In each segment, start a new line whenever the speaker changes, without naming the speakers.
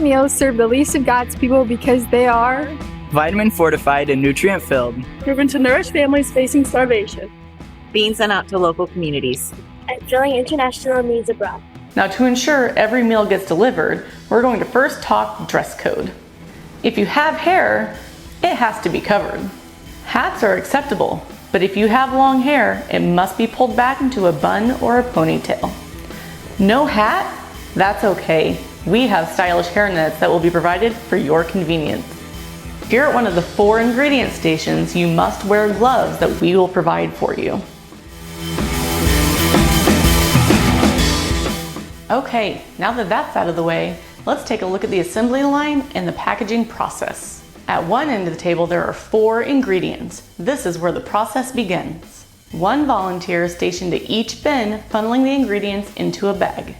meals serve the least of God's people because they are
vitamin fortified and nutrient filled,
proven to nourish families facing starvation,
being sent out to local communities,
and filling international needs abroad.
Now, to ensure every meal gets delivered, we're going to first talk dress code. If you have hair, it has to be covered. Hats are acceptable, but if you have long hair, it must be pulled back into a bun or a ponytail. No hat? That's okay. We have stylish hairnets that will be provided for your convenience. If you're at one of the 4 ingredient stations, you must wear gloves that we will provide for you. Okay, now that that's out of the way, let's take a look at the assembly line and the packaging process. At one end of the table, there are 4 ingredients. This is where the process begins. 1 volunteer is stationed at each bin, funneling the ingredients into a bag.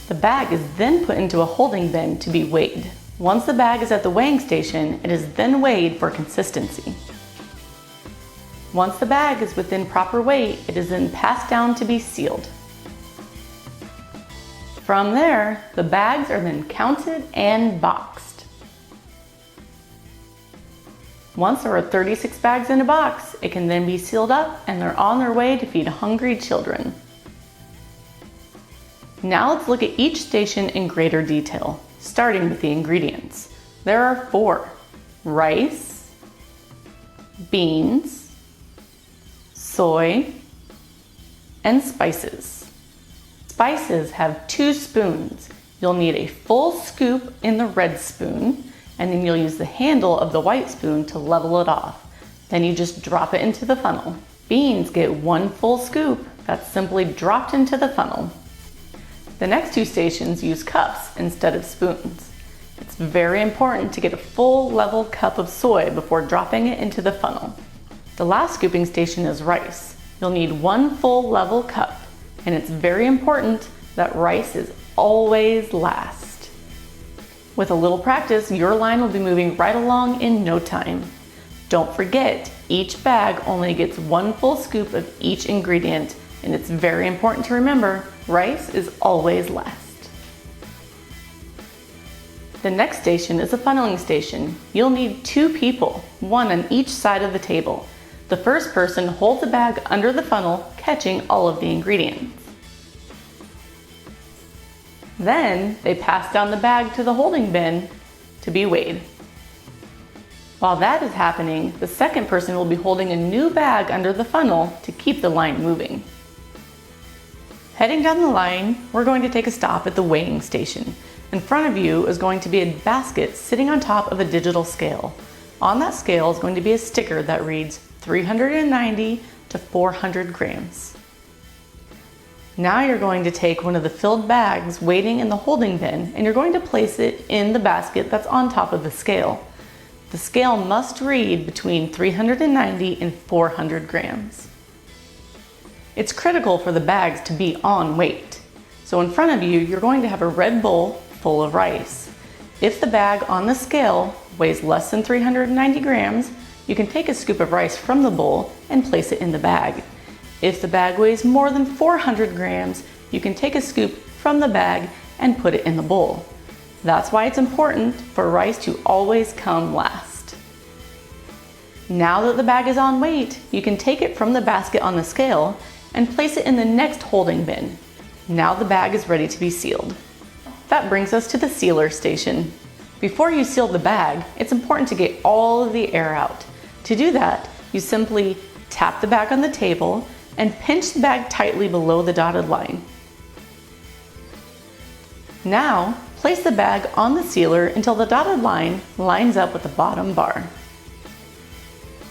The bag is then put into a holding bin to be weighed. Once the bag is at the weighing station, it is then weighed for consistency. Once the bag is within proper weight, it is then passed down to be sealed. From there, the bags are then counted and boxed. Once there are 36 bags in a box, it can then be sealed up and they're on their way to feed hungry children. Now let's look at each station in greater detail, starting with the ingredients. There are 4: rice, beans, soy, and spices. Spices have 2 spoons. You'll need a full scoop in the red spoon, and then you'll use the handle of the white spoon to level it off. Then you just drop it into the funnel. Beans get 1 full scoop that's simply dropped into the funnel. The next 2 stations use cups instead of spoons. It's very important to get a full level cup of soy before dropping it into the funnel. The last scooping station is rice. You'll need 1 full level cup. And it's very important that rice is always last. With a little practice, your line will be moving right along in no time. Don't forget, each bag only gets 1 full scoop of each ingredient, and it's very important to remember, rice is always last. The next station is a funneling station. You'll need 2 people, 1 on each side of the table. The first person holds a bag under the funnel, catching all of the ingredients. Then they pass down the bag to the holding bin to be weighed. While that is happening, the second person will be holding a new bag under the funnel to keep the line moving. Heading down the line, we're going to take a stop at the weighing station. In front of you is going to be a basket sitting on top of a digital scale. On that scale is going to be a sticker that reads 390 to 400 grams. Now you're going to take one of the filled bags waiting in the holding bin and you're going to place it in the basket that's on top of the scale. The scale must read between 390 and 400 grams. It's critical for the bags to be on weight. So in front of you, you're going to have a red bowl full of rice. If the bag on the scale weighs less than 390 grams, you can take a scoop of rice from the bowl and place it in the bag. If the bag weighs more than 400 grams, you can take a scoop from the bag and put it in the bowl. That's why it's important for rice to always come last. Now that the bag is on weight, you can take it from the basket on the scale and place it in the next holding bin. Now the bag is ready to be sealed. That brings us to the sealer station. Before you seal the bag, it's important to get all of the air out. To do that, you simply tap the bag on the table and pinch the bag tightly below the dotted line. Now, place the bag on the sealer until the dotted line lines up with the bottom bar.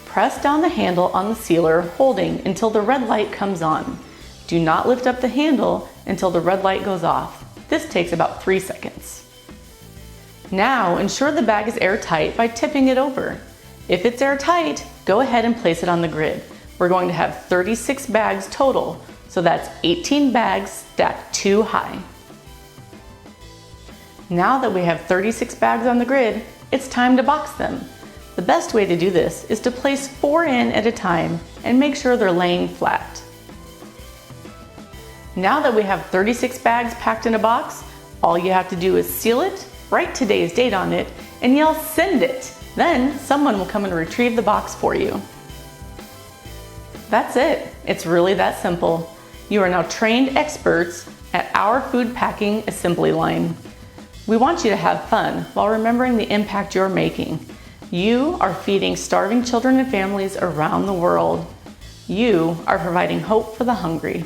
Press down the handle on the sealer, holding until the red light comes on. Do not lift up the handle until the red light goes off. This takes about 3 seconds. Now, ensure the bag is airtight by tipping it over. If it's airtight, go ahead and place it on the grid. We're going to have 36 bags total, so that's 18 bags stacked 2 high. Now that we have 36 bags on the grid, it's time to box them. The best way to do this is to place 4 in at a time and make sure they're laying flat. Now that we have 36 bags packed in a box, all you have to do is seal it write today's date on it, and yell "send it." Then someone will come and retrieve the box for you. That's it. It's really that simple. You are now trained experts at our food packing assembly line. We want you to have fun while remembering the impact you're making. You are feeding starving children and families around the world. You are providing hope for the hungry.